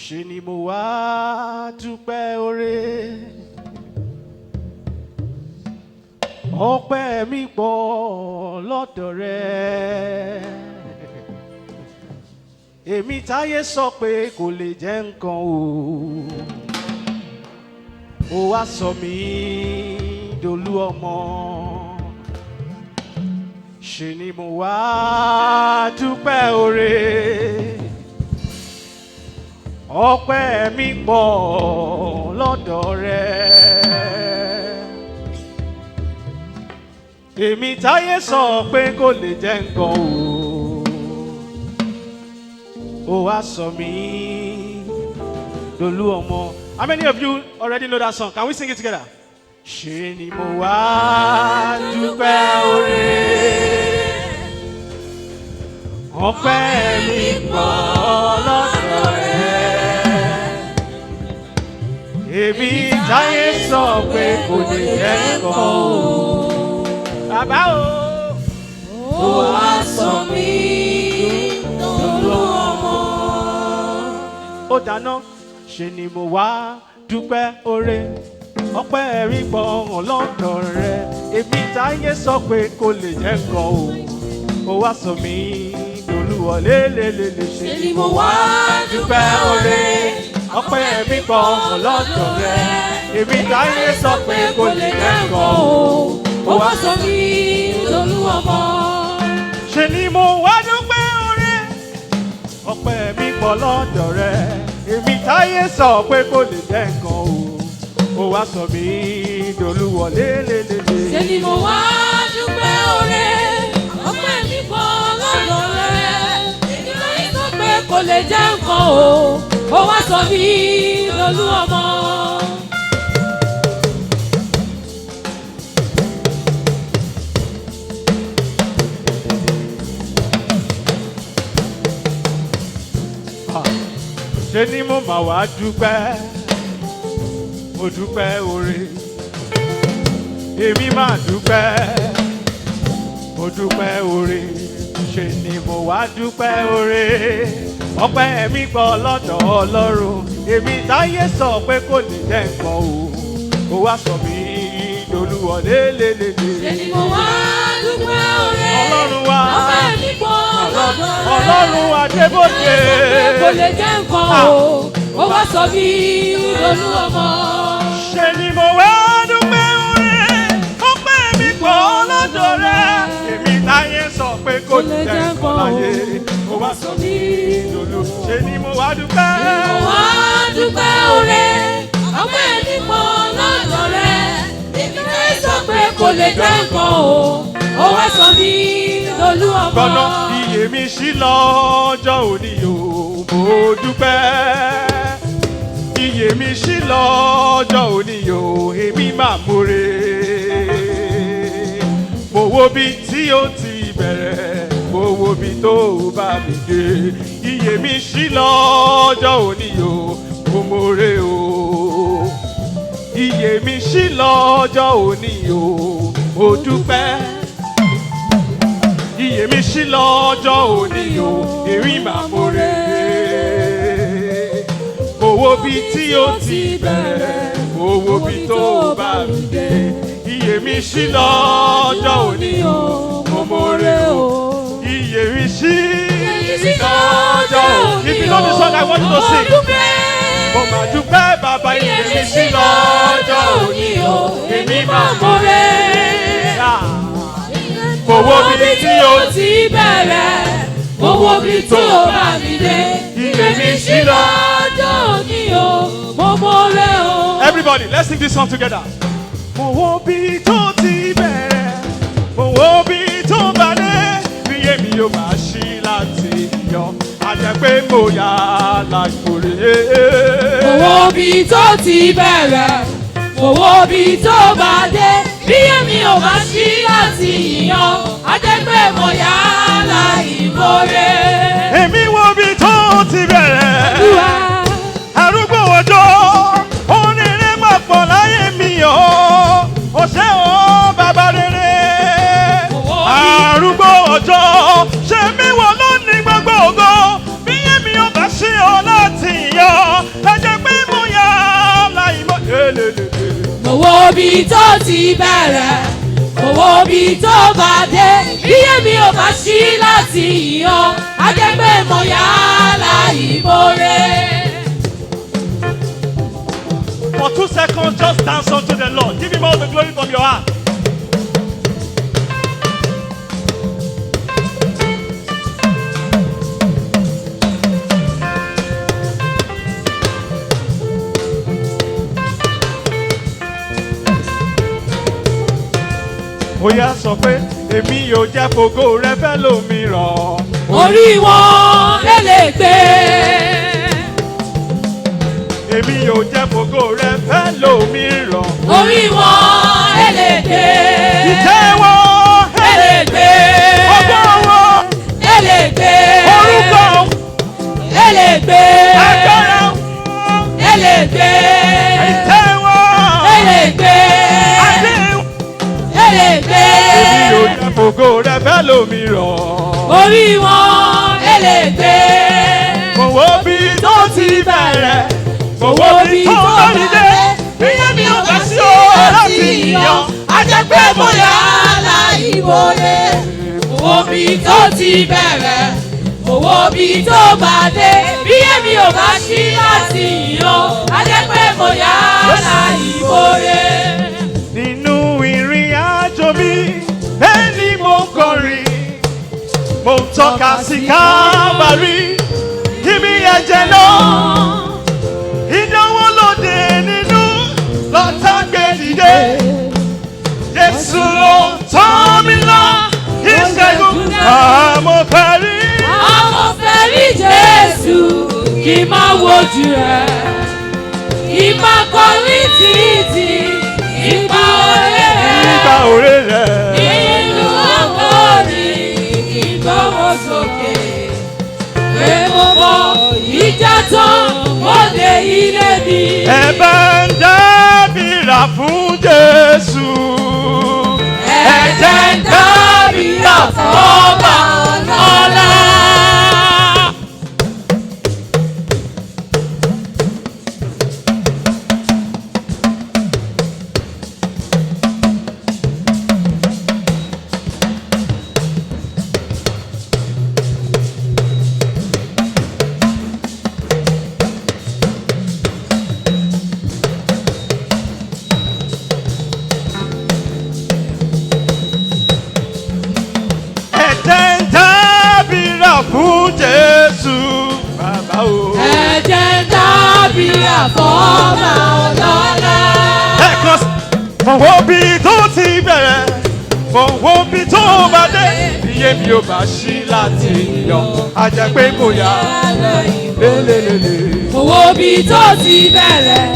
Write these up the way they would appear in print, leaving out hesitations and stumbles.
ṣe ni mo wá dúpẹ́ oore. Ọpẹ́ mi pọ̀ lọ́dọ̀ rẹ. Èmi táyé sọ pé kò lè jẹ́ nǹkan o. Ó wá sọ mí dolú ọmọ. Ṣe ni mo wá dúpẹ́ oore. Ọpẹ́ mi pọ̀ lọ́dọ̀ rẹ. Èmi táyé sọ pé kò lè jẹ́ nǹkan o. Ó wá sọ mí dolú ọmọ. How many of you already know that song? Can we sing it together? Ṣe ni mo wá dúpẹ́ oore. Ọpẹ́ mi pọ̀ lọ́dọ̀ rẹ. Èmi táyé sọ pé kò lè jẹ́ nǹkan o. Bàbá o. Ó wá sọ mí dolú ọmọ. Ó dáná. Ṣe ni mo wá dúpẹ́ oore. Ọpẹ́ mi pọ̀ lọ́dọ̀ rẹ. Èmi táyé sọ pé kò lè jẹ́ nǹkan o. Ó wá sọ mí dolúwa lélelele. Ṣe ni mo wá dúpẹ́ oore. Ọpẹ́ mi pọ̀ lọ́dọ̀ rẹ. Èmi táyé sọ pé kò lè jẹ́ nǹkan o. Ó wá sọ mí dolú ọmọ. Ṣe ni mo wá dúpẹ́ oore. Ọpẹ́ mi pọ̀ lọ́dọ̀ rẹ. Èmi táyé sọ pé kò lè jẹ́ nǹkan o. Ó wá sọ mí dolúwa lélelele. Ṣe ni mo wá dúpẹ́ oore. Ọpẹ́ mi pọ̀ lọ́dọ̀ rẹ. Èmi táyé sọ pé kò lè jẹ́ nǹkan o. Ó wá sọ mí dolú ọmọ. Ṣe ni mo máa wá dúpẹ́, mo dúpẹ́ oore. Èmi máa dúpẹ́, mo dúpẹ́ oore. Ṣe ni mo wá dúpẹ́ oore. Ọpẹ́ mi pọ̀ lọ́dọ̀ Ọlọ́run. Èmi táyé sọ pé kò lè jẹ́ nǹkan o. Ó wá sọ mí dolúwa lélelele. Ṣe ni mo wá dúpẹ́ oore. Ọlọ́run wa. Ọpẹ́ mi pọ̀ lọ́dọ̀ rẹ. Ọlọ́run Adébóyè. Kò lè jẹ́ nǹkan o. Ó wá sọ mí dolú ọmọ. Ṣe ni mo wá dúpẹ́ oore. Ọpẹ́ mi pọ̀ lọ́dọ̀ rẹ. Èmi táyé sọ pé kò lè jẹ́ nǹkan láyé. Ó wá sọ mí dolú. Ṣe ni mo wá dúpẹ́. Mo wá dúpẹ́ oore. Ọpẹ́ mi pọ̀ lọ́dọ̀ rẹ. Èmi táyé sọ pé kò lè jẹ́ nǹkan o. Ó wá sọ mí dolú ọmọ. Gbọ́nà iye mi ṣí lọ́jọ́ òní o. Mo dúpẹ́. Iye mi ṣí lọ́jọ́ òní o. Èmi máa múre. Mo wo bí tí ó ti bẹ̀rẹ̀. Mo wo bí tó bá mi dé. Iye mi ṣí lọ́jọ́ òní o. Mo múre o. Iye mi ṣí lọ́jọ́ òní o. Mo dúpẹ́. Iye mi ṣí lọ́jọ́ òní o, èrí máa múre. Owó bí tí ó ti bẹ̀rẹ̀, owó bí tó bá mi dé. Iye mi ṣí lọ́jọ́ òní o, mo múre o. Iye mi ṣí lọ́jọ́ òní o. If you know the song I want you to sing. Mo máa dúpẹ́ bàbá iye mi ṣí lọ́jọ́ òní o, èmi máa múre. Owó bí tí ó ti bẹ̀rẹ̀, owó bí tó bá mi dé. Iye mi ṣí lọ́jọ́ òní o, mo mọ̀rẹ́ o. Everybody, let's sing this song together. Owó bí tó ti bẹ̀rẹ̀, owó bí tó bá dé. Bí èmi yóò máa ṣí láti yọ, àjẹ́ pé mo yà lágbóre. Owó bí tó ti bẹ̀rẹ̀, owó bí tó bá dé. Bí èmi ò bá ṣí láti yíyan, á jẹ́ pé mo yà á láì mórè. Èmi wo bí tó ti bẹ̀rẹ̀, arúgbó ọjọ́, oníire máa pọ̀ láyé mi o, ó ṣé o bàbá rere. Arúgbó ọjọ́, ṣé mi wọ̀ lónìí gbogbo ògo, bí èmi ò bá ṣí ọ láti yọ. bí tó ti bẹ̀rẹ̀, mo wo bí tó bá dé. Bí èmi ò bá ṣí láti yàn, á jẹ́ pé mo yà láìmoore. For 2 seconds, just dance unto the Lord. Give him all the glory from your heart. Bóyá sọ pé èmi yóò jẹ́ fògo rẹ fẹ́ lómìíràn. Orí wọn elégbé. Èmi yóò jẹ́ fògo rẹ fẹ́ lómìíràn. Orí wọn elégbé. Ìtẹ́ wọn elégbé. ọgbọ́n wọn elégbé. orúkọ wọn elégbé. agbára wọn elégbé. ìtẹ́ wọn elégbé. adé wọn. elégbé. Èmi yóò jẹ́ fògo rẹ fẹ́ lómìíràn. Orí wọn elégbé. Mo wo bí tó ti bẹ̀rẹ̀, mo wo bí tó bá dé. Bí èmi ò bá sí o láti yàn, á jẹ́ pé mo yà láìmoore. Mo wo bí tó ti bẹ̀rẹ̀, mo wo bí tó bá dé. Bí èmi ò bá ṣí láti yàn, á jẹ́ pé mo yà láìmoore. nínú ìrìn àjò mi, ẹni mo ń kọrin, mo ń tọ́ka sí Kábàárì, ibi ẹ̀jẹ̀ náà. Ìdánwò lóde nínú lọ́tà gbé dìde. Jésù ló ń tọ́ mi lọ, ìṣẹ́gun àmọ́ parí. Àmọ́ fẹ́ rí Jésù kí n máa wojú rẹ̀, kí n máa kọrin títí nípa oore rẹ̀. Nípa òré rẹ̀. Inú ọgọ́rin kí n gbọ́wọ́ sókè. Pé mo mọ ìjà tán, mo dé ilé mi. Ẹ bá ń dábìrà fún Jésù. Ẹ̀jẹ̀ ń dábìrà fún ọba ọlọ́lá. Ẹ̀jẹ̀ ń dábìrà fún Jésù. Bàbá o. Ẹ̀jẹ̀ ń dábìrà fún ọba ọlọ́lá. Ẹ̀kan fọwọ́ bí tó ti bẹ̀rẹ̀, fọwọ́ bí tó bá dé. Iye mi ò bá ṣí láti yàn, á jẹ́ pé kò yá. Lélelele. Owó bí tó ti bẹ̀rẹ̀,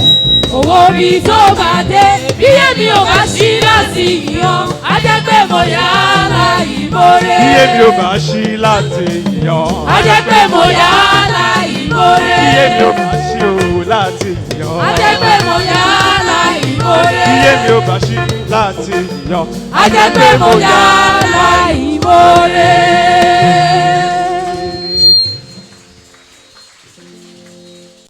owó bí tó bá dé. Bí èmi ò bá ṣí láti yàn, á jẹ́ pé mo yà láìmoore. Iye mi ò bá ṣí láti yàn, á jẹ́ pé mo yà láìmoore. iye mi ò bá ṣí o láti yàn. á jẹ́ pé mo yà láìmoore. Iye mi ò bá ṣí láti yàn. á jẹ́ pé mo yà láìmoore.